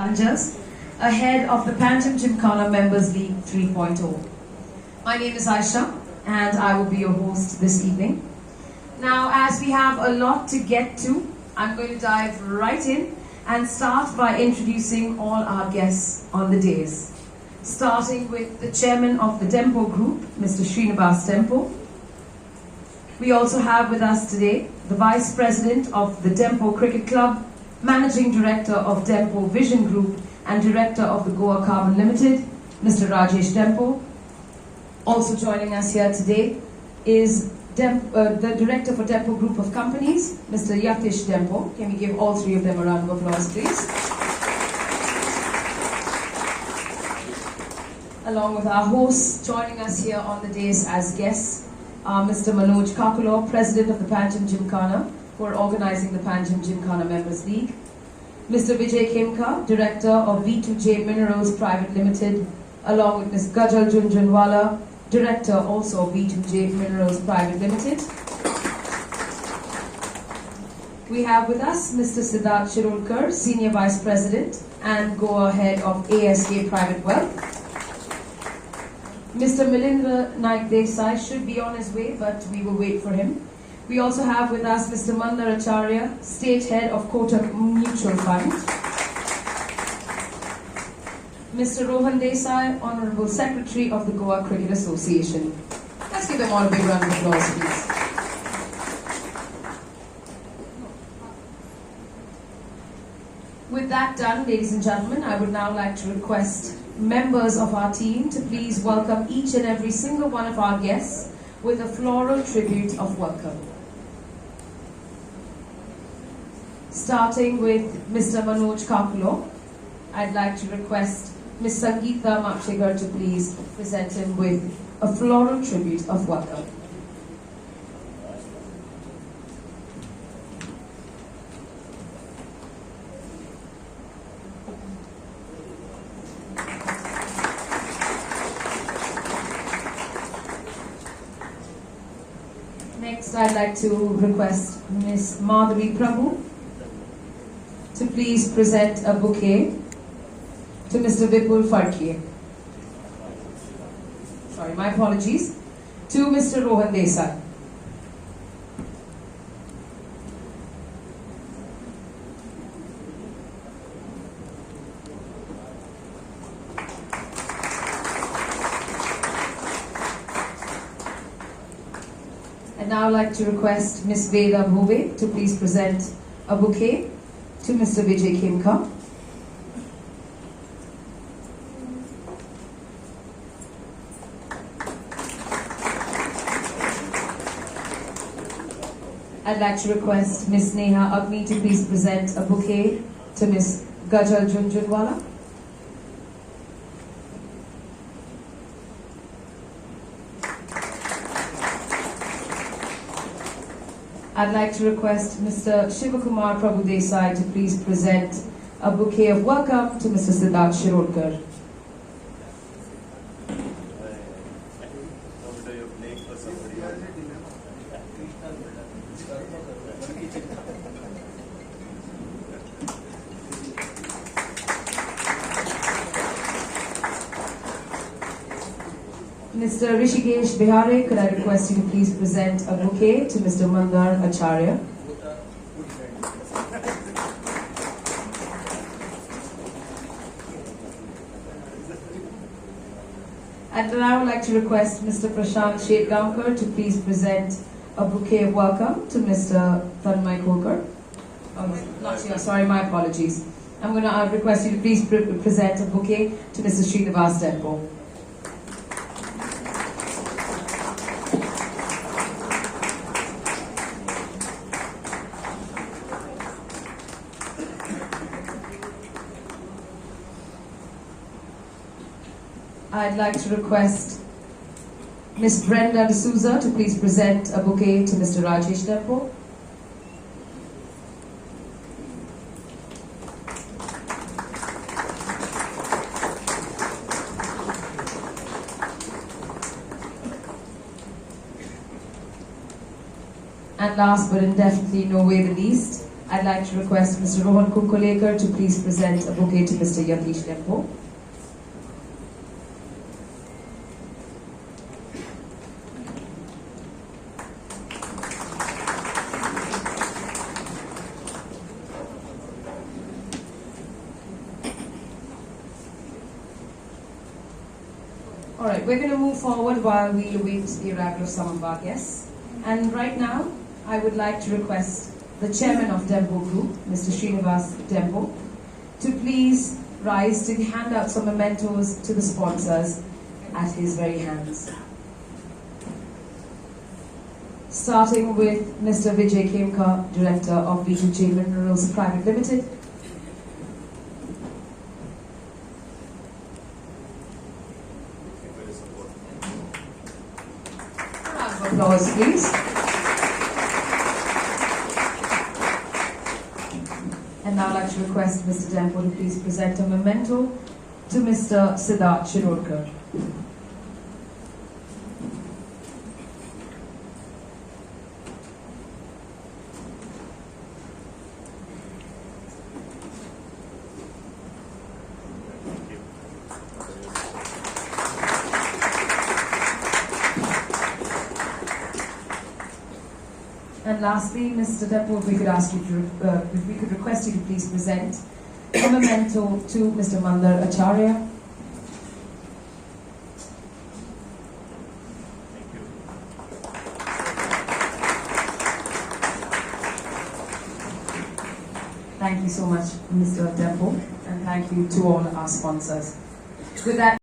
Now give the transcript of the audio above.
Challengers ahead of the Pantom Gymkhana Members League 3.0. My name is Aisha and I will be your host this evening. Now, as we have a lot to get to, I'm going to dive right in and start by introducing all our guests on the dais. Starting with the chairman of the Dempo Group, Mr. Srinivas Dempo. We also have with us today the Vice President of the Dempo Cricket Club, Managing Director of Dempo Vision Group and Director of the Goa Carbon Limited, Mr. Rajesh Dempo. Also joining us here today is the Director for Dempo Group of Companies, Mr. Yatish Dempo. Can we give all three of them a round of applause, please? Along with our hosts, joining us here on the dais as guests are Mr. Manoj Kakulo, President of the Pantom Gymkhana, who are organizing the Pantom Gymkhana Members League. Mr. Vijay Khemka, Director of V2J Minerals Private Limited, along with Ms. Gajal Junjunwala, Director also of V2J Minerals Private Limited. We have with us Mr. Siddharth Shirulkar, Senior Vice President and Goa Head of ASK Private Wealth. Mr. Milindra Naik Desai should be on his way, but we will wait for him. We also have with us Mr. Mandar Acharya, State Head of Kotak Mutual Fund. Mr. Rohan Desai, Honorable Secretary of the Goa Cricket Association. Let's give them all a big round of applause, please. With that done, ladies and gentlemen, I would now like to request members of our team to please welcome each and every single one of our guests with a floral tribute of welcome. Starting with Mr. Manoj Kakulo, I'd like to request Ms. Sangeeta Mapshekar to please present him with a floral tribute of welcome. Next, I'd like to request Ms. Madhuri Prabhu to please present a bouquet to Mr. Vipul Farkie. Sorry, my apologies. To Mr. Rohan Desai. And now I'd like to request Ms. Veda Bhove to please present a bouquet to Mr. Vijay Khemka. I'd like to request Ms. Neha Agni to please present a bouquet to Ms. Gajal Junjunwala. I'd like to request Mr. Shivakumar Prabhu Desai to please present a bouquet of welcome to Mr. Siddharth Shirulkar. Mr. Rishikesh Bihare, could I request you to please present a bouquet to Mr. Mandar Acharya? And now I would like to request Mr. Prashant Shetgamkar to please present a bouquet of welcome to Mr. Tanmay Kolkar. Oh, not here, sorry, my apologies. I'm going to request you to please present a bouquet to Mr. Srinivas Dempo. I'd like to request Ms. Brenda D'Souza to please present a bouquet to Mr. Rajesh Dempo. And last but definitely no way the least, I'd like to request Mr. Rohan Kukulekar to please present a bouquet to Mr. Yatish Dempo. Alright, we're going to move forward while we await the arrival of some of our guests. And right now, I would like to request the chairman of Dempo Group, Mr. Srinivas Dempo, to please rise to hand out some mementos to the sponsors at his very hands. Starting with Mr. Vijay Khemka, Director of B2J Minerals Private Limited. Applause, please. And now I'd like to request Mr. Dempo to please present a memento to Mr. Siddharth Shirokar. And lastly, Mr. Dempo, if we could ask you to, if we could request you to please present a memento to Mr. Mandar Acharya. Thank you so much, Mr. Dempo, and thank you to all our sponsors. With that.